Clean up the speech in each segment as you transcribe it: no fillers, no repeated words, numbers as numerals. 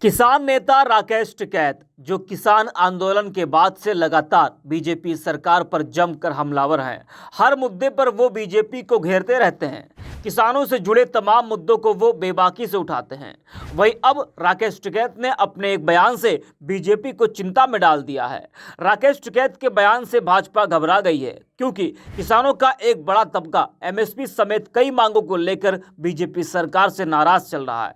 किसान नेता राकेश टिकैत, जो किसान आंदोलन के बाद से लगातार बीजेपी सरकार पर जमकर हमलावर हैं। हर मुद्दे पर वो बीजेपी को घेरते रहते हैं। किसानों से जुड़े तमाम मुद्दों को वो बेबाकी से उठाते हैं। वहीं अब राकेश टिकैत ने अपने एक बयान से बीजेपी को चिंता में डाल दिया है। राकेश टिकैत के बयान से भाजपा घबरा गई है, क्योंकि किसानों का एक बड़ा तबका एमएसपी समेत कई मांगों को लेकर बीजेपी सरकार से नाराज चल रहा है।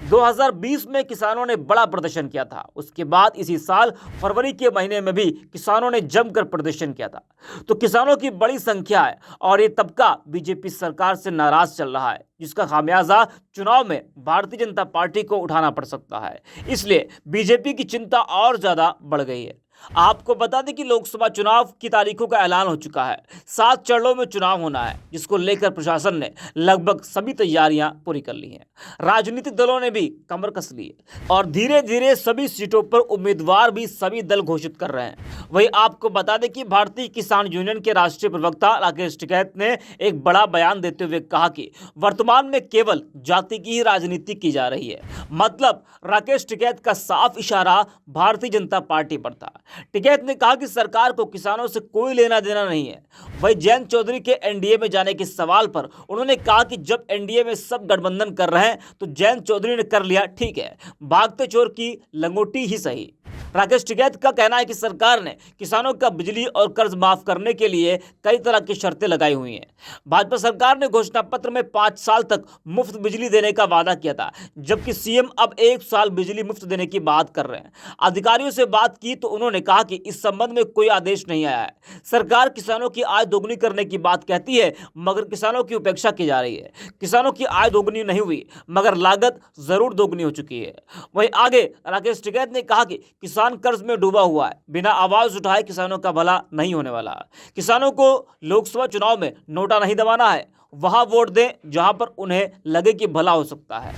2020 में किसानों ने बड़ा प्रदर्शन किया था। उसके बाद इसी साल फरवरी के महीने में भी किसानों ने जमकर प्रदर्शन किया था। तो किसानों की बड़ी संख्या है और ये तबका बीजेपी सरकार से नाराज चल रहा है, जिसका खामियाजा चुनाव में भारतीय जनता पार्टी को उठाना पड़ सकता है। इसलिए बीजेपी की चिंता और ज्यादा बढ़ गई है। आपको बता दें कि लोकसभा चुनाव की तारीखों का ऐलान हो चुका है। 7 चरणों में चुनाव होना है, जिसको लेकर प्रशासन ने लगभग सभी तैयारियां पूरी कर ली हैं। राजनीतिक दलों ने भी कमर कस ली है और धीरे धीरे सभी सीटों पर उम्मीदवार भी सभी दल घोषित कर रहे हैं। वहीं आपको बता दें कि भारतीय किसान यूनियन के राष्ट्रीय प्रवक्ता राकेश टिकैत ने एक बड़ा बयान देते हुए कहा कि वर्तमान में केवल जाति की ही राजनीति की जा रही है। मतलब राकेश टिकैत का साफ इशारा भारतीय जनता पार्टी पर था। टिकैत ने कहा कि सरकार को किसानों से कोई लेना देना नहीं है। वहीं जयंत चौधरी के एनडीए में जाने के सवाल पर उन्होंने कहा कि जब एनडीए में सब गठबंधन कर रहे हैं तो जयंत चौधरी ने कर लिया, ठीक है, भागते चोर की लंगोटी ही सही। राकेश टिकैत का कहना है कि सरकार ने किसानों का बिजली और कर्ज माफ करने के लिए कई तरह की शर्तें लगाई हुई हैं। भाजपा सरकार ने घोषणा पत्र में 5 साल तक मुफ्त बिजली देने का वादा किया था, जबकि सीएम अब 1 साल बिजली मुफ्त देने की बात कर रहे हैं। अधिकारियों से बात की तो उन्होंने कहा कि इस संबंध में कोई आदेश नहीं आया है। सरकार किसानों की आय दोगुनी करने की बात कहती है, मगर किसानों की उपेक्षा की जा रही है। किसानों की आय दोगुनी नहीं हुई, मगर लागत जरूर दोगुनी हो चुकी है। वहीं आगे राकेश टिकैत ने कहा कि किसान कर्ज में डूबा हुआ है, बिना आवाज उठाए किसानों का भला नहीं होने वाला। किसानों को लोकसभा चुनाव में नोटा नहीं दबाना है, वहां वोट दें जहां पर उन्हें लगे कि भला हो सकता है।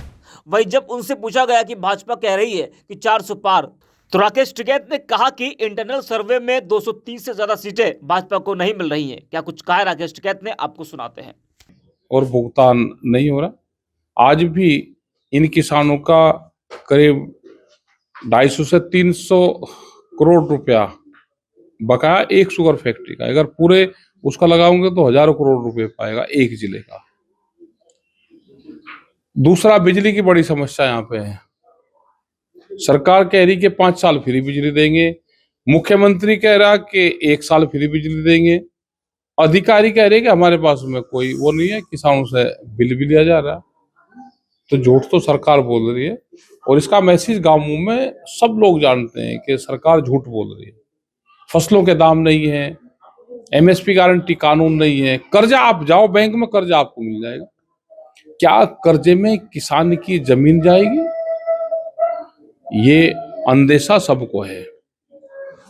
वहीं जब उनसे पूछा गया कि भाजपा कह रही है कि 400 पार, तो राकेश टिकैत ने कहा कि इंटरनल सर्वे में 230 से ज्यादा सीटें भाजपा को नहीं मिल रही हैं। क्या कुछ कहा है राकेश टिकैत ने, आपको सुनाते हैं। और भुगतान नहीं हो रहा। आज भी इन किसानों का करीब 250 से 300 करोड़ रुपया बकाया एक शुगर फैक्ट्री का। अगर पूरे उसका लगाओगे तो हजारों करोड़ रुपए पाएगा एक जिले का। दूसरा, बिजली की बड़ी समस्या यहाँ पे है। सरकार कह रही कि 5 साल फ्री बिजली देंगे, मुख्यमंत्री कह रहा कि 1 साल फ्री बिजली देंगे, अधिकारी कह रहे कि हमारे पास में कोई वो नहीं है, किसानों से बिल भी लिया जा रहा है। तो झूठ तो सरकार बोल रही है और इसका मैसेज गांवों में सब लोग जानते हैं कि सरकार झूठ बोल रही है। फसलों के दाम नहीं है, एमएसपी गारंटी कानून नहीं है, कर्जा आप जाओ बैंक में, कर्जा आपको मिल जाएगा। क्या कर्जे में किसान की जमीन जाएगी? ये अंदेशा सबको है।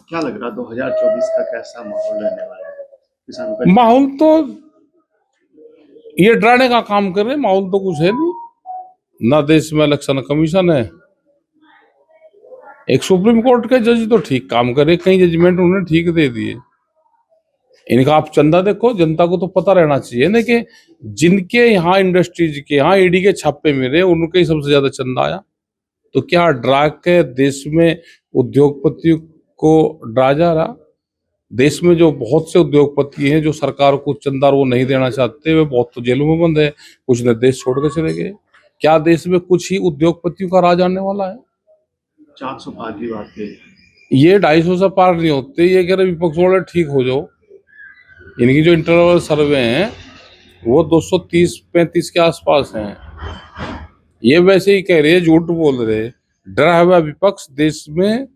क्या लग रहा 2024 का कैसा माहौल रहने वाला है किसानों का? माहौल तो ये डराने का काम कर रहे हैं, माहौल तो कुछ है नहीं ना। देश में इलेक्शन कमीशन है, एक सुप्रीम कोर्ट के जज तो ठीक काम करे, कई जजमेंट उन्होंने ठीक दे दिए। इनका आप चंदा देखो, जनता को तो पता रहना चाहिए ना कि जिनके यहाँ इंडस्ट्रीज के यहाँ ईडी के छापे मिले उनके ही सबसे ज्यादा चंदा आया। तो क्या डरा के देश में उद्योगपतियों को डरा जा रहा? देश में जो बहुत से उद्योगपति हैं जो सरकार को चंदा वो नहीं देना चाहते, वे बहुत तो जेलों में बंद है, कुछ ने देश छोड़ के चले गए। क्या देश में कुछ ही उद्योगपतियों का राज आने वाला है? 400 पार की बात है, ये 250 से पार नहीं होते। ये कह रहे विपक्ष वाले ठीक हो जाओ। इनकी जो इंटरनल सर्वे हैं वो 230-35 के आसपास हैं। ये वैसे ही कह रहे हैं, झूठ बोल रहे हैं। डरा हुआ विपक्ष देश में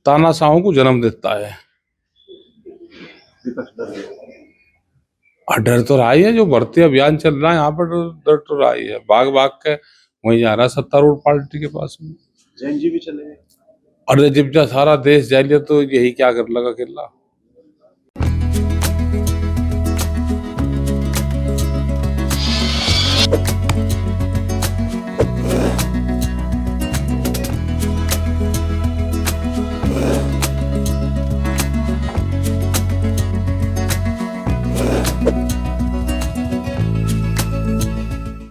तानाशाहों को जन्म देता है। डर तो रहा ही है, जो भर्ती अभियान चल रहा है यहाँ पर डर तो रहा ही है। भाग भाग के वहीं जा रहा है सत्तारूढ़ पार्टी के पास में। जैन जी भी चले गए। अरे जब जा सारा देश जा लिया तो यही क्या कर लगा अकेला।